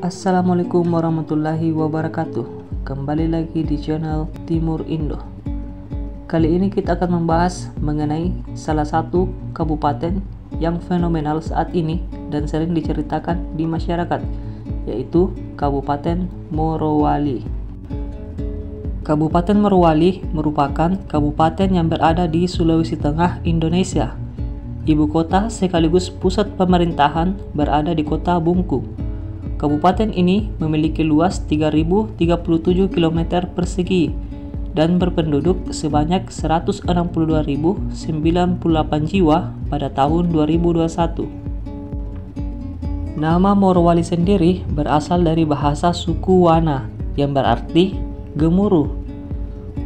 Assalamualaikum warahmatullahi wabarakatuh. Kembali lagi di channel Timur Indo. Kali ini kita akan membahas mengenai salah satu kabupaten yang fenomenal saat ini dan sering diceritakan di masyarakat, yaitu Kabupaten Morowali. Kabupaten Morowali merupakan kabupaten yang berada di Sulawesi Tengah, Indonesia. Ibu kota sekaligus pusat pemerintahan berada di kota Bungku. Kabupaten ini memiliki luas 3.037 km persegi dan berpenduduk sebanyak 162.098 jiwa pada tahun 2021. Nama Morowali sendiri berasal dari bahasa suku Wana yang berarti gemuruh.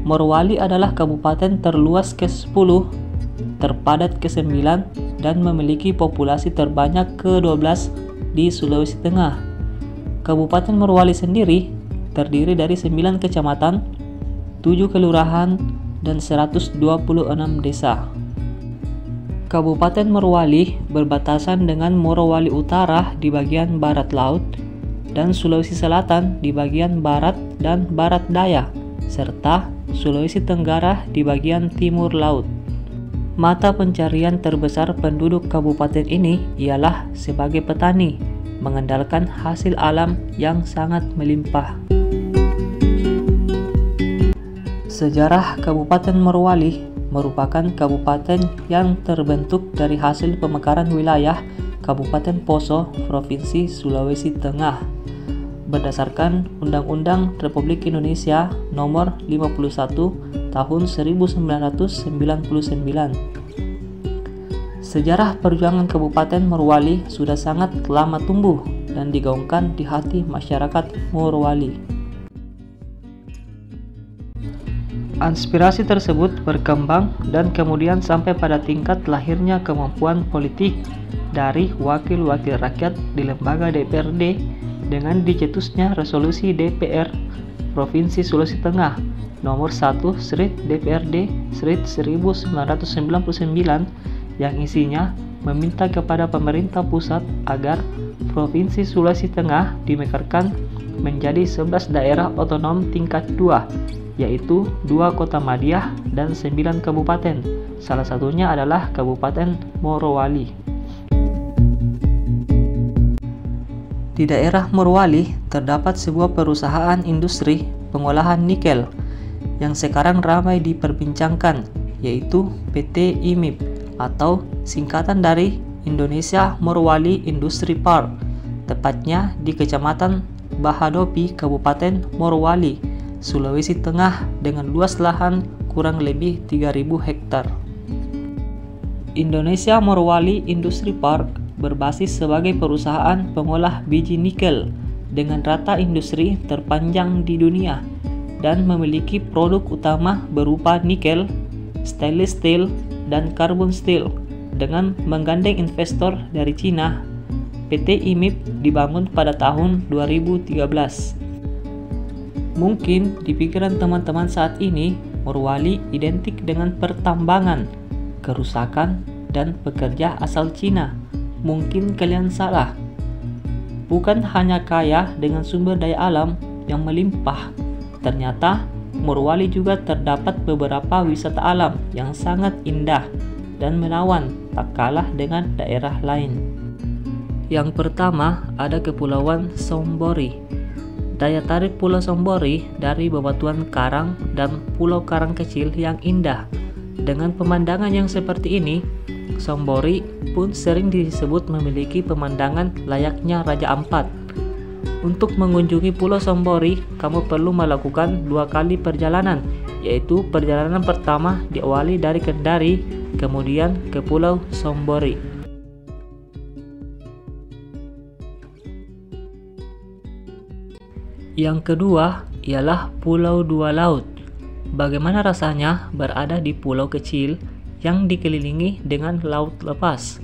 Morowali adalah kabupaten terluas ke-10, terpadat ke-9, dan memiliki populasi terbanyak ke-12 di Sulawesi Tengah. Kabupaten Morowali sendiri terdiri dari 9 kecamatan, 7 kelurahan, dan 126 desa. Kabupaten Morowali berbatasan dengan Morowali Utara di bagian barat laut dan Sulawesi Selatan di bagian barat dan barat daya, serta Sulawesi Tenggara di bagian timur laut. Mata pencarian terbesar penduduk kabupaten ini ialah sebagai petani, mengandalkan hasil alam yang sangat melimpah. Sejarah Kabupaten Morowali merupakan kabupaten yang terbentuk dari hasil pemekaran wilayah Kabupaten Poso, Provinsi Sulawesi Tengah, berdasarkan Undang-Undang Republik Indonesia Nomor 51 Tahun 1999. Sejarah perjuangan Kabupaten Morowali sudah sangat lama tumbuh dan digaungkan di hati masyarakat Morowali. Aspirasi tersebut berkembang dan kemudian sampai pada tingkat lahirnya kemampuan politik dari wakil-wakil rakyat di lembaga DPRD dengan dicetusnya resolusi DPR Provinsi Sulawesi Tengah nomor 1/DPRD/1999 yang isinya meminta kepada pemerintah pusat agar Provinsi Sulawesi Tengah dimekarkan menjadi 11 daerah otonom tingkat 2, yaitu 2 kota Madiah dan 9 kabupaten. Salah satunya adalah Kabupaten Morowali. Di daerah Morowali terdapat sebuah perusahaan industri pengolahan nikel yang sekarang ramai diperbincangkan, yaitu PT IMIP atau singkatan dari Indonesia Morowali Industry Park, tepatnya di Kecamatan Bahadopi, Kabupaten Morowali, Sulawesi Tengah dengan luas lahan kurang lebih 3.000 hektar. Indonesia Morowali Industry Park berbasis sebagai perusahaan pengolah biji nikel dengan rata industri terpanjang di dunia dan memiliki produk utama berupa nikel, stainless steel, dan carbon steel. Dengan menggandeng investor dari Cina, PT IMIP dibangun pada tahun 2013. Mungkin di pikiran teman-teman saat ini, Morowali identik dengan pertambangan, kerusakan, dan pekerja asal Cina. Mungkin kalian salah. Bukan hanya kaya dengan sumber daya alam yang melimpah, ternyata Morowali juga terdapat beberapa wisata alam yang sangat indah dan menawan, tak kalah dengan daerah lain. Yang pertama ada Kepulauan Sombori. Daya tarik Pulau Sombori dari bebatuan karang dan pulau karang kecil yang indah. Dengan pemandangan yang seperti ini, Sombori pun sering disebut memiliki pemandangan layaknya Raja Ampat. Untuk mengunjungi Pulau Sombori, kamu perlu melakukan 2 kali perjalanan, yaitu perjalanan pertama diawali dari Kendari, kemudian ke Pulau Sombori. Yang kedua ialah Pulau Dua Laut. Bagaimana rasanya berada di pulau kecil yang dikelilingi dengan laut lepas?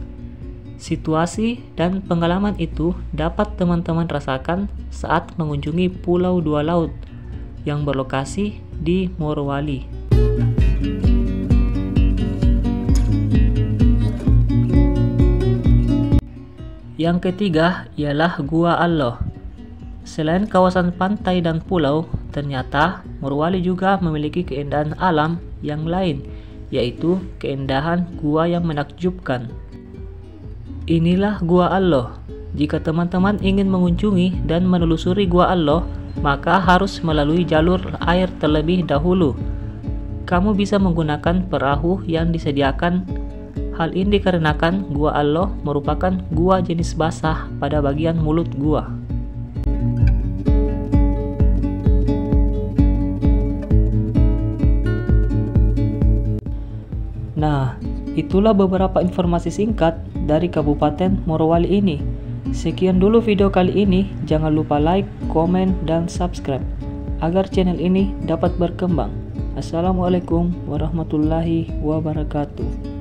Situasi dan pengalaman itu dapat teman-teman rasakan saat mengunjungi Pulau Dua Laut yang berlokasi di Morowali. Yang ketiga ialah Gua Allah. Selain kawasan pantai dan pulau, ternyata Morowali juga memiliki keindahan alam yang lain, yaitu keindahan gua yang menakjubkan. Inilah Gua Allah. Jika teman-teman ingin mengunjungi dan menelusuri Gua Allah, maka harus melalui jalur air terlebih dahulu. Kamu bisa menggunakan perahu yang disediakan. Hal ini dikarenakan Gua Allah merupakan gua jenis basah pada bagian mulut gua. Nah, itulah beberapa informasi singkat dari Kabupaten Morowali ini. Sekian dulu video kali ini. Jangan lupa like, komen, dan subscribe agar channel ini dapat berkembang. Assalamualaikum warahmatullahi wabarakatuh.